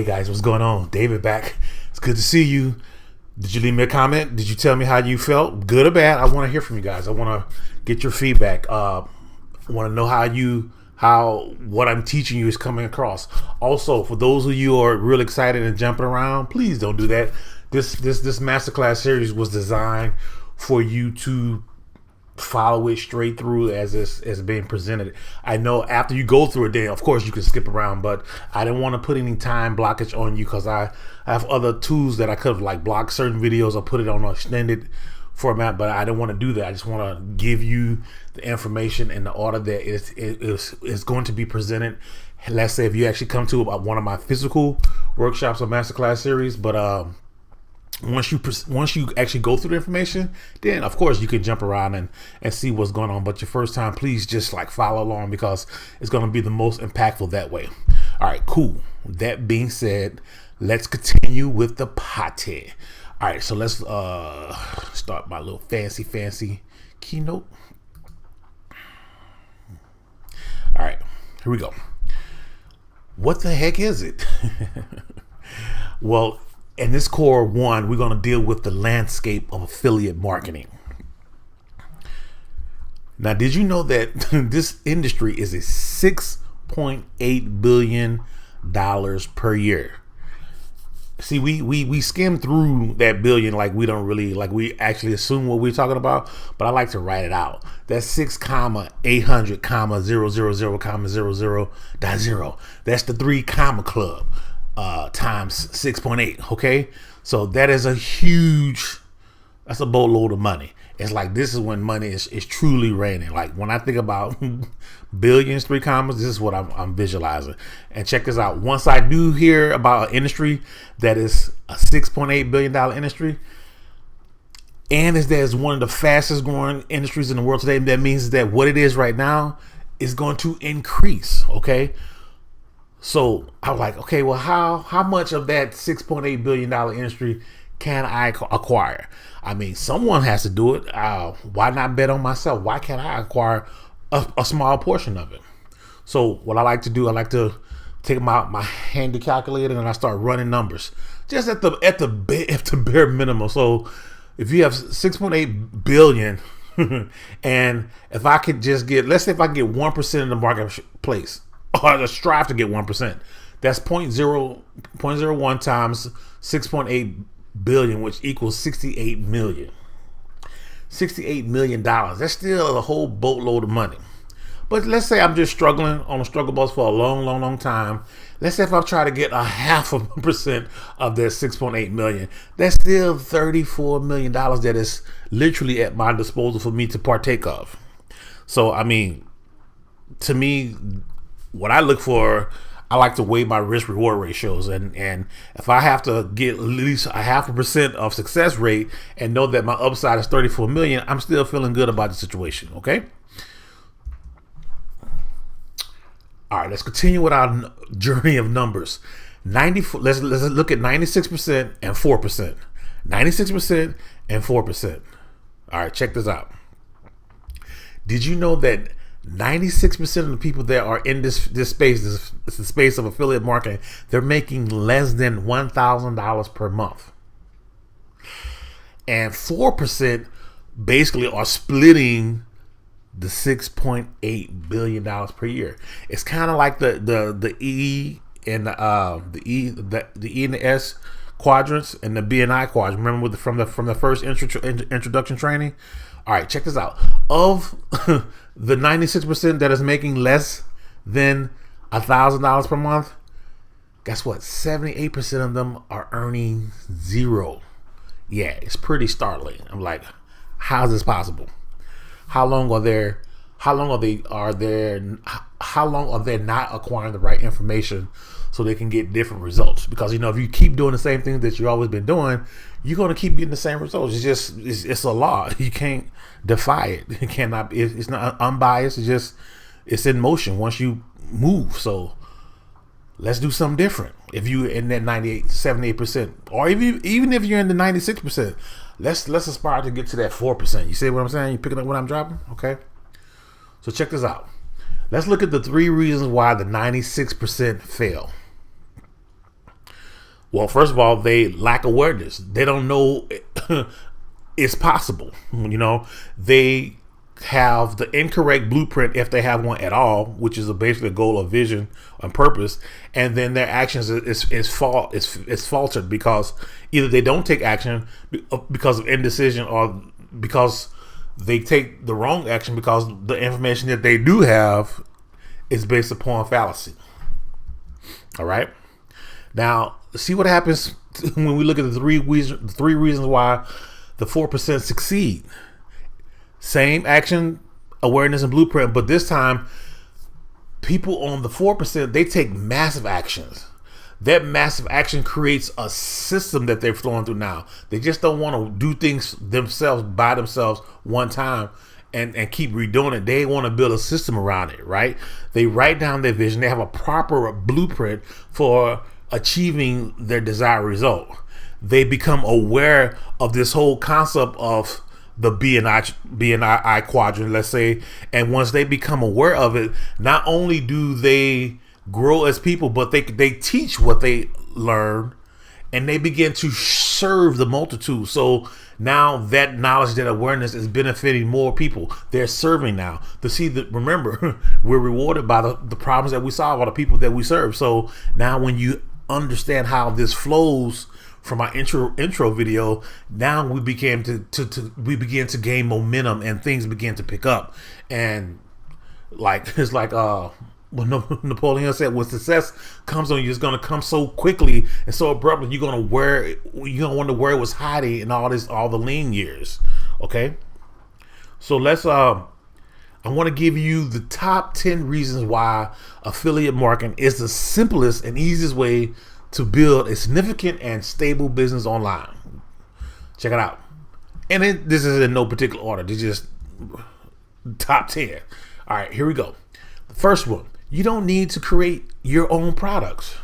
Hey guys, what's going on? David back. It's good to see you. Did you leave me a comment? Did you tell me how you felt? Good or bad? I want to hear from you guys. I want to get your feedback. I want to know how what I'm teaching you is coming across. Also, for those of you who are real excited and jumping around, please don't do that. This masterclass series was designed for you to follow it straight through as it's being presented. I know after you go through it, then of course you can skip around, but I didn't want to put any time blockage on you because I have other tools that I could have like blocked certain videos or put it on an extended format, but I didn't want to do that. I just want to give you the information in the order that it's going to be presented. Let's say if you actually come to one of my physical workshops or masterclass series, but once you actually go through the information, then of course you can jump around and see what's going on. But your first time, please just like follow along because it's going to be the most impactful that way. All right, cool. That being said, let's continue with the party. All right, so let's start my little fancy keynote. All right, here we go. What the heck is it? Well, in this core one, we're going to deal with the landscape of affiliate marketing. Now, did you know that this industry is a $6.8 billion per year? See, we skim through that billion like we don't really, like we actually assume what we're talking about, but I like to write it out. That's 6,800,000,000.0. That's the 3 comma club. Times 6.8. Okay, so that is that's a boatload of money. It's like this is when money is truly raining. Like when I think about billions, 3 commas, this is what I'm visualizing. And check this out. Once I do hear about an industry that is a $6.8 billion industry, and that is one of the fastest growing industries in the world today, that means that what it is right now is going to increase. Okay. So I was like, okay, well, how much of that $6.8 billion industry can I acquire? I mean, someone has to do it. Why not bet on myself? Why can't I acquire a small portion of it? So what I like to do, I like to take my handy calculator and I start running numbers just at the bare minimum. So if you have 6.8 billion and if I could just let's say if I can get 1% of the marketplace, or to strive to get 1%. That's 0.01 times 6.8 billion, which equals 68 million. $68 million. That's still a whole boatload of money. But let's say I'm just struggling on a struggle bus for a long time. Let's say if I try to get 0.5% of that 6.8 million, that's still $34 million that is literally at my disposal for me to partake of. So, I mean, to me, what I look for, I like to weigh my risk reward ratios, and if I have to get at least 0.5% of success rate and know that my upside is 34 million, I'm still feeling good about the situation. Okay. All right, let's continue with our journey of numbers. Let's look at 96% and 4%. 96% and 4%. All right, check this out. Did you know that 96% of the people that are in this space, the space of affiliate marketing, they're making less than $1,000 per month, and 4% basically are splitting the $6.8 billion per year. It's kind of like the E and the E and the S quadrants and the B and I quadrant. Remember from the first introduction training. All right, check this out. Of the 96% that is making less than $1,000 per month, guess what? 78% of them are earning zero. Yeah, it's pretty startling. I'm like, how is this possible? How long are they not acquiring the right information so they can get different results? Because if you keep doing the same thing that you've always been doing, you're going to keep getting the same results. It's a law. You can't defy it. It cannot. It's not unbiased. It's in motion once you move. So let's do something different. If you're in that 78%, or even if you're in the 96%, let's aspire to get to that 4%. You see what I'm saying? You picking up what I'm dropping? Okay. So check this out. Let's look at the 3 reasons why the 96% fail. Well, first of all, they lack awareness. They don't know it's possible. They have the incorrect blueprint, if they have one at all, which is basically a goal, a vision, and purpose, and then their actions is faltered because either they don't take action because of indecision, or because they take the wrong action because the information that they do have is based upon fallacy. All right. Now, see what happens when we look at the three reasons why the 4% succeed. Same action, awareness, and blueprint, but this time, people on the 4%, they take massive actions. That massive action creates a system that they're flowing through now. They just don't want to do things themselves by themselves one time and keep redoing it. They want to build a system around it, right? They write down their vision. They have a proper blueprint for achieving their desired result. They become aware of this whole concept of the B&I quadrant, let's say. And once they become aware of it, not only do they grow as people, but they teach what they learn, and they begin to serve the multitude. So now that knowledge, that awareness is benefiting more people. They're serving now. To see that, remember, we're rewarded by the problems that we solve, or the people that we serve. So now when you understand how this flows from our intro video, now we begin to gain momentum, and things begin to pick up. And it's like what Napoleon said, when success comes on you, it's going to come so quickly and so abruptly. You're going to wonder where it was hiding in all the lean years. Okay, so I want to give you the top 10 reasons why affiliate marketing is the simplest and easiest way to build a significant and stable business online. Check it out. And this is in no particular order. This is just top 10. All right, here we go. The first one, you don't need to create your own products.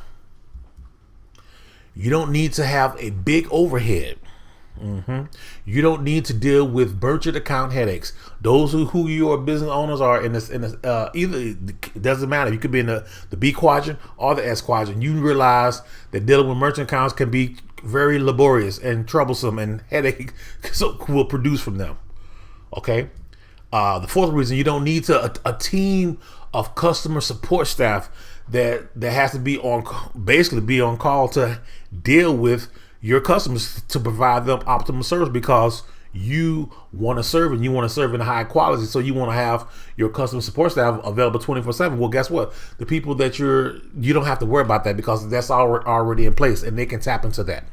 You don't need to have a big overhead. You don't need to deal with merchant account headaches. Those who your business owners are in this either, it doesn't matter. You could be in the B quadrant or the S quadrant. You realize that dealing with merchant accounts can be very laborious and troublesome, and headache will produce from them. Okay. The fourth reason, you don't need a team of customer support staff that has to be on call to deal with your customers, to provide them optimal service, because you want to serve, and you want to serve in high quality. So you want to have your customer support staff available 24/7. Well, guess what? The people that you don't have to worry about that, because that's already in place, and they can tap into that.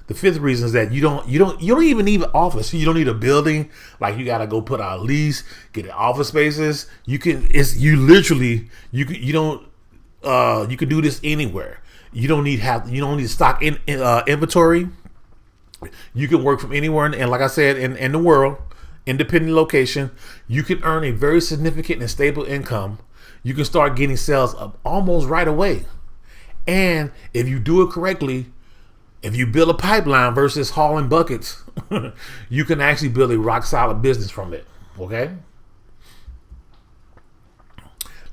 The fifth reason is that you don't even need an office. You don't need a building. Like, you got to go put out a lease, get office spaces. You can do this anywhere. You don't need to stock inventory. You can work from anywhere, and like I said, in the world, independent location. You can earn a very significant and stable income. You can start getting sales up almost right away. And if you do it correctly, if you build a pipeline versus hauling buckets, you can actually build a rock solid business from it. Okay?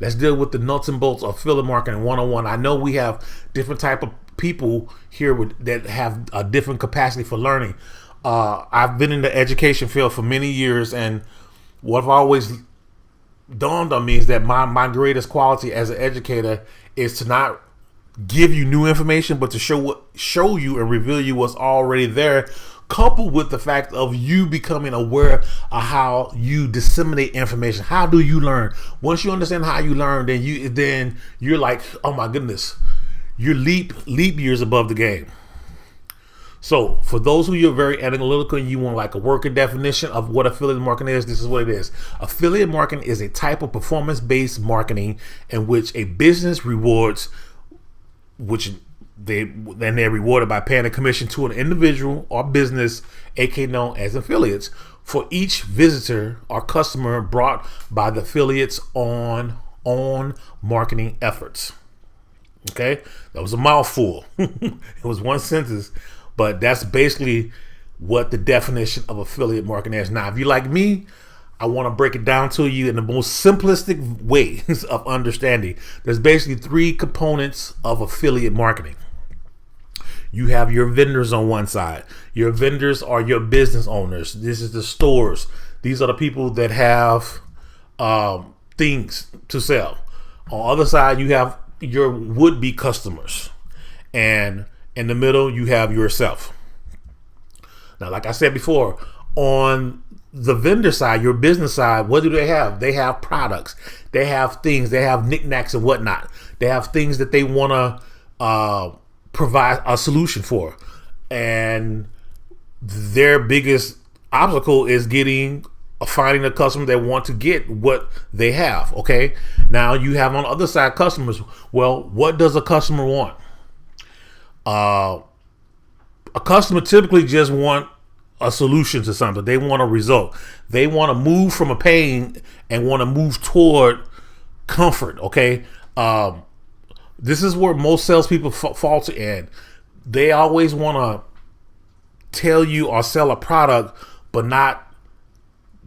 Let's deal with the nuts and bolts of affiliate marketing 101. I know we have different type of people here that have a different capacity for learning. I've been in the education field for many years, and what I've always dawned on me is that my greatest quality as an educator is to not give you new information, but to show you and reveal you what's already there, coupled with the fact of you becoming aware of how you disseminate information. How do you learn? Once you understand how you learn, then you're like, oh my goodness, you're leap years above the game. So for those who you're very analytical and you want like a working definition of what affiliate marketing is, this is what it is. Affiliate marketing is a type of performance-based marketing in which a business rewards, they're rewarded by paying a commission to an individual or business, aka known as affiliates, for each visitor or customer brought by the affiliates on marketing efforts. Okay, that was a mouthful. It was one sentence, but that's basically what the definition of affiliate marketing is. Now, if you like me, I want to break it down to you in the most simplistic ways of understanding. There's basically three components of affiliate marketing. You have your vendors on one side. Your vendors are your business owners. This is the stores. These are the people that have things to sell. On the other side, you have your would-be customers. And in the middle, you have yourself. Now, like I said before, on the vendor side, your business side, what do they have? They have products. They have things. They have knickknacks and whatnot. They have things that they want to provide a solution for. And their biggest obstacle is finding a customer that want to get what they have. Okay. Now you have on the other side customers. Well, what does a customer want? A customer typically just want a solution to something. They want a result. They want to move from a pain and want to move toward comfort. Okay. This is where most salespeople fall to end. They always want to tell you or sell a product, but not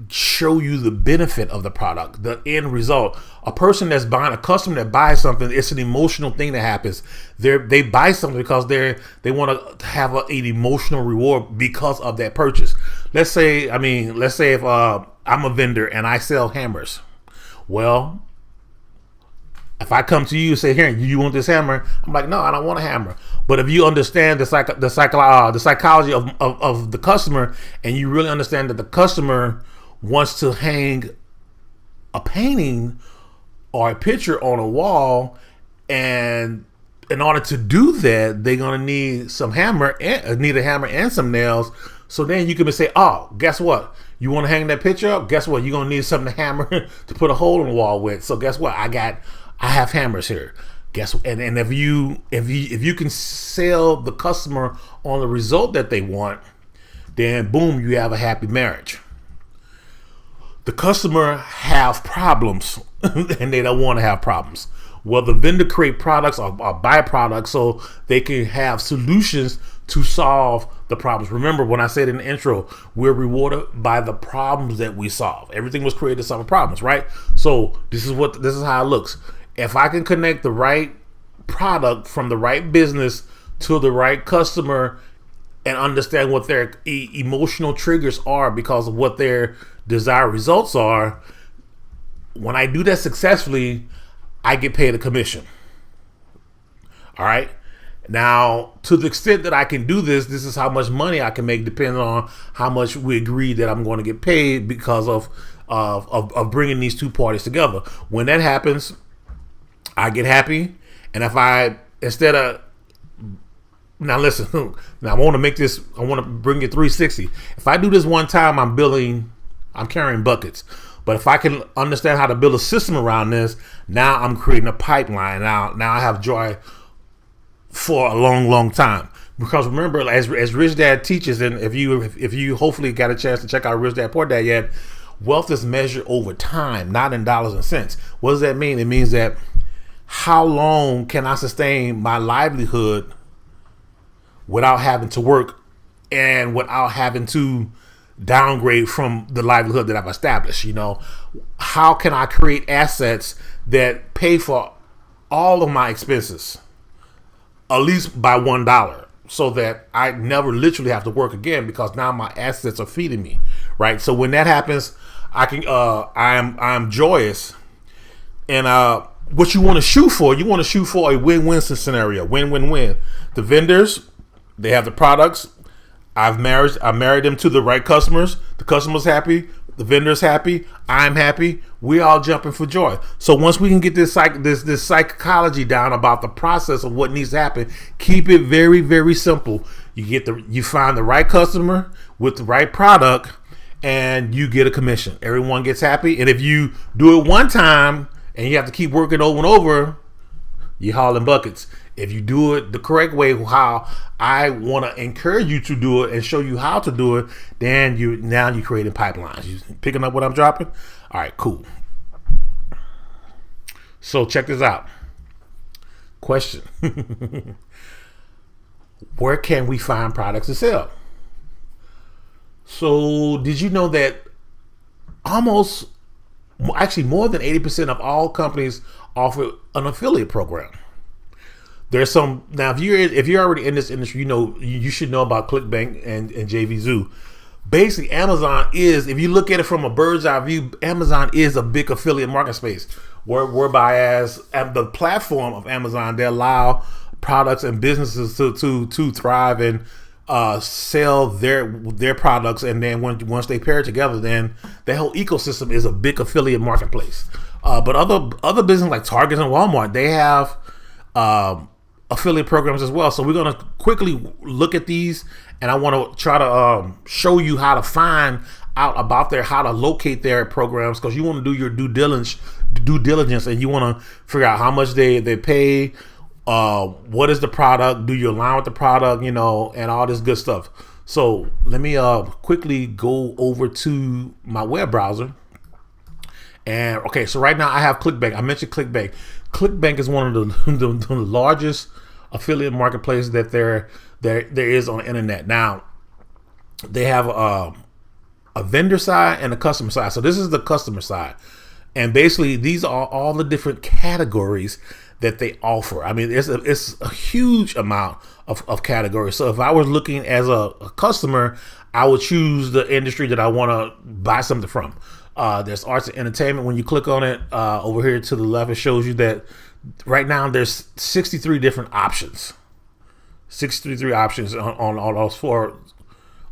show you the benefit of the product, the end result. A person that's buying, a customer that buys something, it's an emotional thing that happens. They buy something because they want to have an emotional reward because of that purchase. Let's say if I'm a vendor and I sell hammers. Well, if I come to you and say, "Here, you want this hammer?" I'm like, "No, I don't want a hammer." But if you understand the psychology of the customer, and you really understand that the customer wants to hang a painting or a picture on a wall, and in order to do that, they're gonna need a hammer and some nails. So then you can say, "Oh, guess what? You want to hang that picture up? Guess what? You're gonna need something to hammer to put a hole in the wall with. So guess what? I have hammers here. And if you can sell the customer on the result that they want, then boom, you have a happy marriage. The customer have problems and they don't want to have problems. Well, the vendor create products or buy products so they can have solutions to solve the problems. Remember when I said in the intro, we're rewarded by the problems that we solve. Everything was created to solve problems, right? So this is how it looks. If I can connect the right product from the right business to the right customer and understand what their emotional triggers are because of what their desired results are, when I do that successfully, I get paid a commission. All right. Now, to the extent that I can do this is how much money I can make depending on how much we agree that I'm going to get paid because of bringing these two parties together. When that happens, I get happy. And if now listen, now I want to bring it 360. If I do this one time, I'm carrying buckets. But if I can understand how to build a system around this, now I'm creating a pipeline. Now I have joy for a long, long time. Because remember, as Rich Dad teaches, and if you hopefully got a chance to check out Rich Dad Poor Dad yet, wealth is measured over time, not in dollars and cents. What does that mean? It means that how long can I sustain my livelihood without having to work and without having to downgrade from the livelihood that I've established? How can I create assets that pay for all of my expenses, at least by $1, so that I never literally have to work again because now my assets are feeding me, right? So when that happens, I'm joyous. And what you want to shoot for a win-win scenario, win-win-win. The vendors, they have the products. I married them to the right customers. The customer's happy. The vendor's happy. I'm happy. We all jumping for joy. So once we can get this psychology down about the process of what needs to happen, keep it very, very simple. You find the right customer with the right product, and you get a commission. Everyone gets happy. And if you do it one time and you have to keep working over and over, you're hauling buckets. If you do it the correct way, how I want to encourage you to do it and show you how to do it, then you're creating pipelines. You picking up what I'm dropping? All right, cool. So check this out. Question. Where can we find products to sell? So did you know that more than 80% of all companies offer an affiliate program? There's some now. If you're already in this industry, you should know about ClickBank and JVZoo. Basically, Amazon is, if you look at it from a bird's eye view, Amazon is a big affiliate market space. Whereby as the platform of Amazon, they allow products and businesses to thrive and sell their products, and then once they pair together, then the whole ecosystem is a big affiliate marketplace. But other businesses like Target and Walmart, they have affiliate programs as well. So we're going to quickly look at these, and I want to try to show you how to find out about how to locate their programs, because you want to do your due diligence, and you want to figure out how much they pay, what is the product, do you align with the product, and all this good stuff. So let me quickly go over to my web browser. And okay, so right now I have ClickBank. I mentioned ClickBank. ClickBank is one of the largest affiliate marketplaces that there is on the internet. Now, they have a vendor side and a customer side. So this is the customer side. And basically, these are all the different categories that they offer. I mean, it's a huge amount of categories. So if I was looking as a customer, I would choose the industry that I want to buy something from. There's arts and entertainment. When you click on it over here to the left, it shows you that right now there's 63 different options. 63 options on those four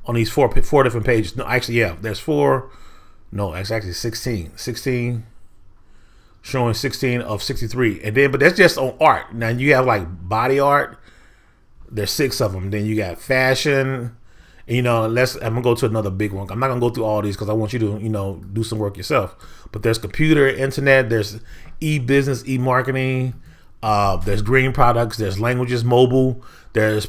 different pages. No, actually, yeah, there's four. No, it's actually 16. 16 showing 16 of 63. And then, but that's just on art. Now you have like body art. There's 6 of them. Then you got fashion. I'm gonna go to another big one. I'm not gonna go through all these because I want you to, do some work yourself. But there's computer, internet, there's e-business, e-marketing, there's green products, there's languages, mobile, there's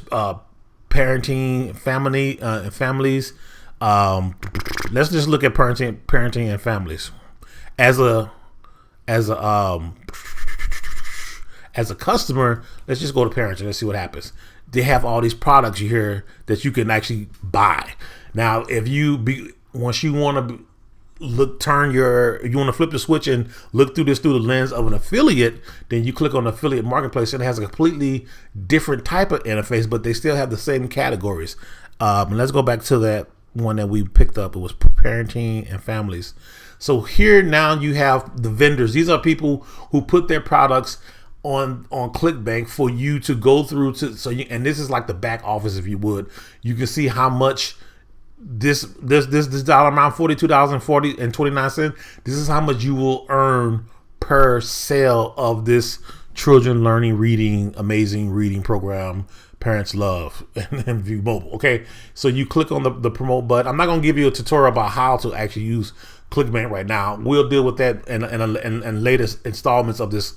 parenting, family, and families. Let's just look at parenting and families. As a customer, let's just go to parenting. Let's see what happens. They have all these products here that you can actually buy. Now, if once you want to you want to flip the switch and look through the lens of an affiliate, then you click on affiliate marketplace, and it has a completely different type of interface, but they still have the same categories. And let's go back to that one that we picked up. It was parenting and families. So here now you have the vendors. These are people who put their products on ClickBank for you to go through and this is like the back office, if you would. You can see how much this dollar amount, $42.29. This is how much you will earn per sale of this children learning reading, amazing reading program parents love and view mobile. Okay, so you click on the promote button. I'm not going to give you a tutorial about how to actually use ClickBank right now. We'll deal with that in latest installments of this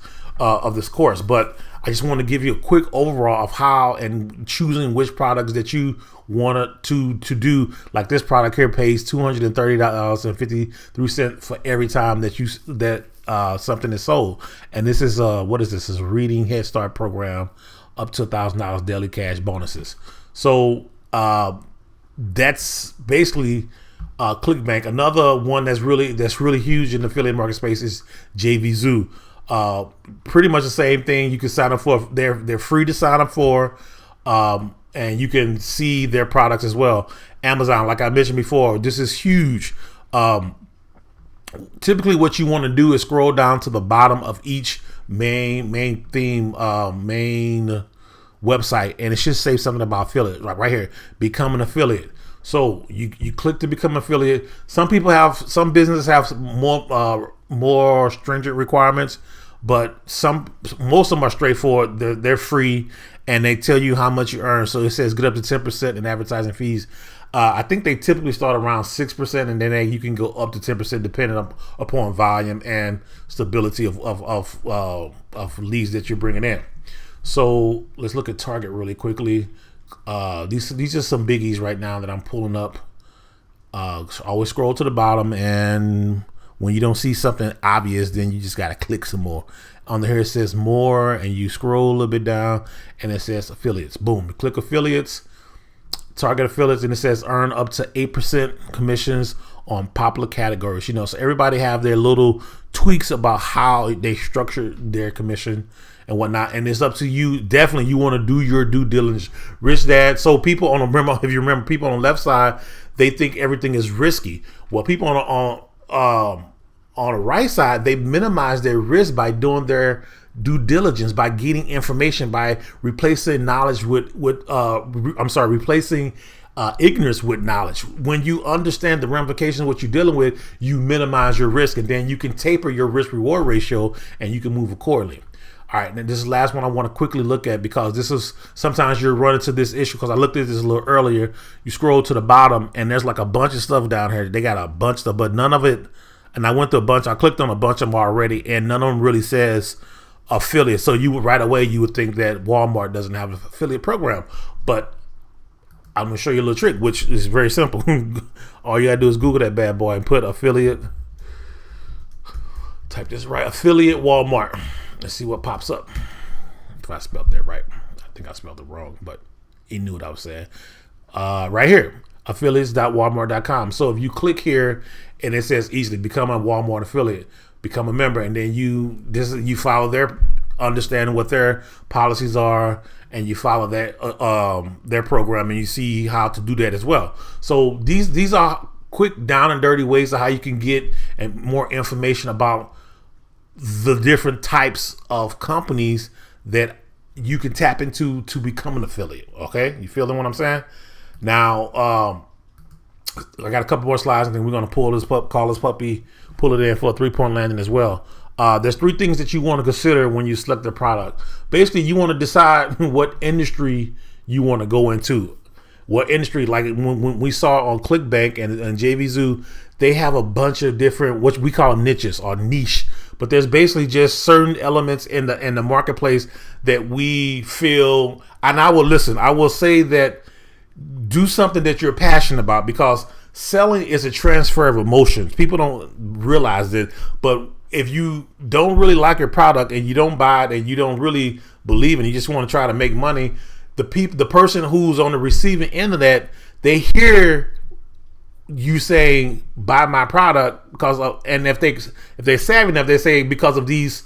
course, but I just want to give you a quick overall of how and choosing which products that you want to do. Like this product here pays $230.53 for every time that something is sold. And this is what is this? This is a reading Head Start program, up to $1,000 daily cash bonuses. So that's basically ClickBank. Another one that's really huge in the affiliate market space is JVZoo. Pretty much the same thing. You can sign up for. They're free to sign up for, and you can see their products as well. Amazon, like I mentioned before, this is huge. Typically, what you want to do is scroll down to the bottom of each main theme, main website, and it should say something about affiliate. Like right here, become an affiliate. So you click to become an affiliate. Some businesses have more stringent requirements, but most of them are straightforward. They're free, and they tell you how much you earn. So it says get up to 10% in advertising fees. I think they typically start around 6%, and then you can go up to 10% depending upon volume and stability of leads that you're bringing in. So let's look at Target really quickly. These are some biggies right now that I'm pulling up. So always scroll to the bottom, and when you don't see something obvious, then you just got to click some more. On here it says more, and you scroll a little bit down, and it says affiliates. Boom, you click affiliates, Target affiliates, and it says earn up to 8% commissions on popular categories. So everybody have their little tweaks about how they structure their commission and whatnot. And it's up to you. Definitely, you want to do your due diligence. Rich Dad. So people on the if you remember, people on the left side, they think everything is risky. Well, people on the right side, they minimize their risk by doing their due diligence, by getting information, by replacing knowledge replacing ignorance with knowledge. When you understand the ramifications of what you're dealing with, you minimize your risk, and then you can taper your risk reward ratio and you can move accordingly. All right, and this is the last one I want to quickly look at, because this is sometimes you're running to this issue, because I looked at this a little earlier. You scroll to the bottom and there's like a bunch of stuff down here. They got a bunch of stuff, but none of it. And I went to a bunch. I clicked on a bunch of them already, and none of them really says affiliate. So you would right away you would think that Walmart doesn't have an affiliate program, but I'm gonna show you a little trick, which is very simple. All you gotta do is Google that bad boy and put affiliate. Type this right, affiliate Walmart. Let's see what pops up. If I spelled that right, I think I spelled it wrong, but he knew what I was saying. Right here, affiliates.walmart.com. So if you click here and it says easily become a Walmart affiliate, become a member, and then you follow their understanding what their policies are, and you follow that their program, and you see how to do that as well. So these are quick down and dirty ways of how you can get and more information about the different types of companies that you can tap into to become an affiliate. Okay, you feeling what I'm saying? Now, I got a couple more slides, and then we're going to pull this puppy, pull it in for a 3-point landing as well. There's 3 things that you want to consider when you select the product. Basically, you want to decide what industry you want to go into. What industry, like when we saw on ClickBank and JVZoo, they have a bunch of different, what we call niches or niche. But there's basically just certain elements in the marketplace that we feel, and I will say that do something that you're passionate about, because selling is a transfer of emotions. People don't realize it, but if you don't really like your product and you don't buy it and you don't really believe it, you just want to try to make money, the person who's on the receiving end of that, they hear you saying buy my product because of, and if they're savvy enough, they say because of these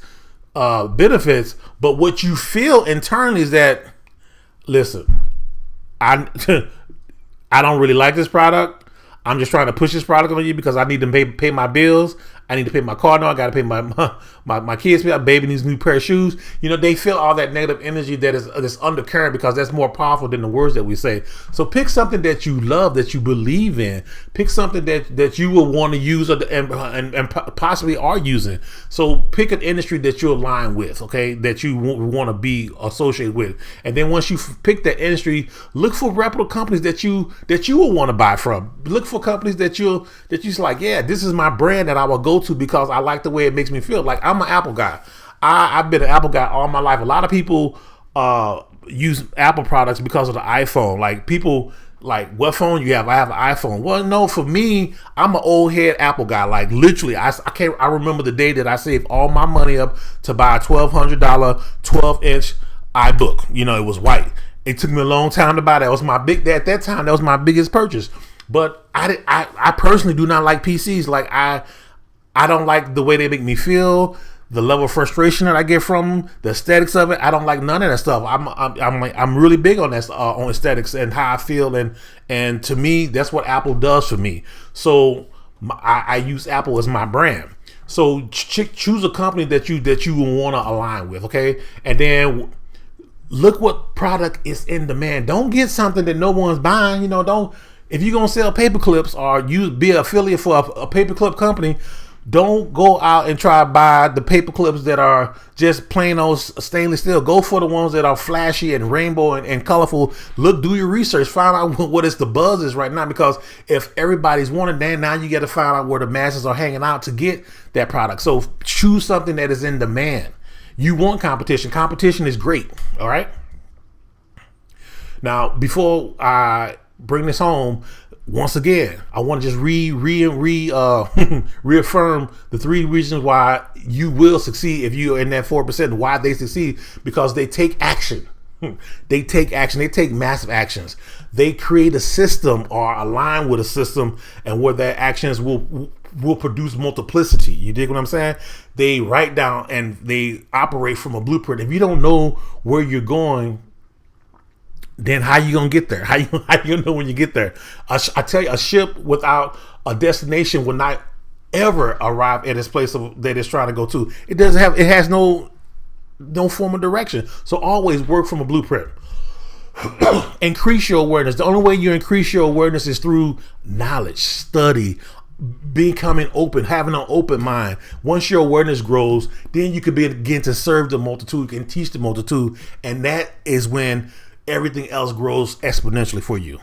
benefits. But what you feel internally is that, listen, I don't really like this product. I'm just trying to push this product on you because I need to pay my bills. I need to pay my car note. I got to pay my kids' bill. Baby needs a new pair of shoes. You know, they feel all that negative energy that is this undercurrent, because that's more powerful than the words that we say. So pick something that you love, that you believe in. Pick something that you will want to use and possibly are using. So pick an industry that you align with, okay, that you want to be associated with. And then once you pick that industry, look for reputable companies that you will want to buy from. Look for companies that you're like, yeah, this is my brand that I will go to because I like the way it makes me feel. Like, I'm an Apple guy. I've been an Apple guy all my life. A lot of people use Apple products because of the iPhone. Like, people like, what phone you have? I have an iPhone. Well, no, for me, I'm an old head Apple guy. Like, literally, I remember the day that I saved all my money up to buy a $1,200 12-inch iBook. You know, it was white. It took me a long time to buy that. It was at that time, that was my biggest purchase. But I personally do not like PCs. Like, I don't like the way they make me feel, the level of frustration that I get from them, the aesthetics of it. I don't like none of that stuff. I'm really big on that, on aesthetics and how I feel, and to me, that's what Apple does for me. So I use Apple as my brand. So choose a company that you want to align with, okay? And then look what product is in demand. Don't get something that no one's buying. You know, if you're gonna sell paper clips or be an affiliate for a paperclip company, don't go out and try to buy the paper clips that are just plain old stainless steel. Go for the ones that are flashy and rainbow and colorful. Do your research. Find out what the buzz is right now, because if everybody's wanting that, now you got to find out where the masses are hanging out to get that product. So choose something that is in demand. You want competition. Competition is great. All right. Now, before I bring this home, once again, I want to just reaffirm the 3 reasons why you will succeed if you're in that 4%, why they succeed, because they take action. They take action. They take massive actions. They create a system or align with a system, and where their actions will produce multiplicity. You dig what I'm saying? They write down and they operate from a blueprint. If you don't know where you're going, then how you gonna get there? How you know when you get there? I tell you, a ship without a destination will not ever arrive at its place that it's trying to go to. It has no form of direction. So always work from a blueprint. Increase your awareness. The only way you increase your awareness is through knowledge, study, becoming open, having an open mind. Once your awareness grows, then you can begin to serve the multitude and teach the multitude, and that is when everything else grows exponentially for you.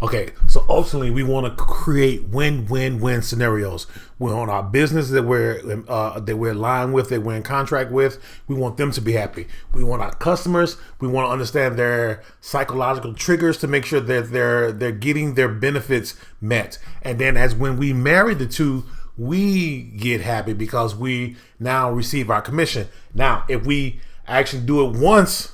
Okay, so ultimately we want to create win-win-win scenarios. We want our business that we're aligned with, that we're in contract with. We want them to be happy. We want our customers. We want to understand their psychological triggers to make sure that they're getting their benefits met. And then as when we marry the two, we get happy because we now receive our commission. Now, if we actually do it once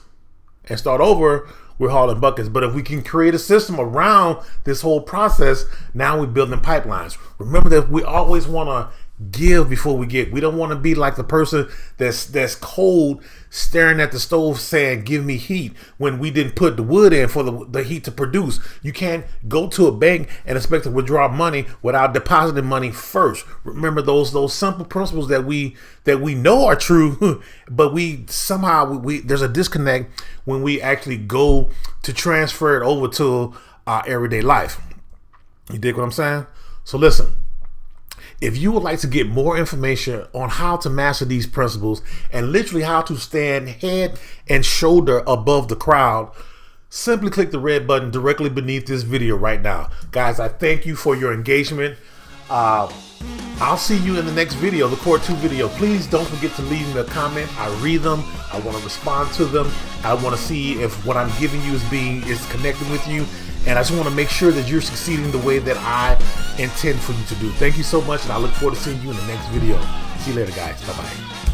and start over, we're hauling buckets. But if we can create a system around this whole process, now we're building pipelines. Remember that we always want to give before we get. We don't want to be like the person that's cold, staring at the stove saying, give me heat, when we didn't put the wood in for the heat to produce. You can't go to a bank and expect to withdraw money without depositing money first. Remember those simple principles that we know are true, but we somehow there's a disconnect when we actually go to transfer it over to our everyday life. You dig what I'm saying? So listen, if you would like to get more information on how to master these principles and literally how to stand head and shoulder above the crowd, simply click the red button directly beneath this video right now. Guys, I thank you for your engagement. I'll see you in the next video, the Core 2 video. Please don't forget to leave me a comment. I read them. I want to respond to them. I want to see if what I'm giving you is connecting with you. And I just want to make sure that you're succeeding the way that I intend for you to do. Thank you so much, and I look forward to seeing you in the next video. See you later, guys. Bye-bye.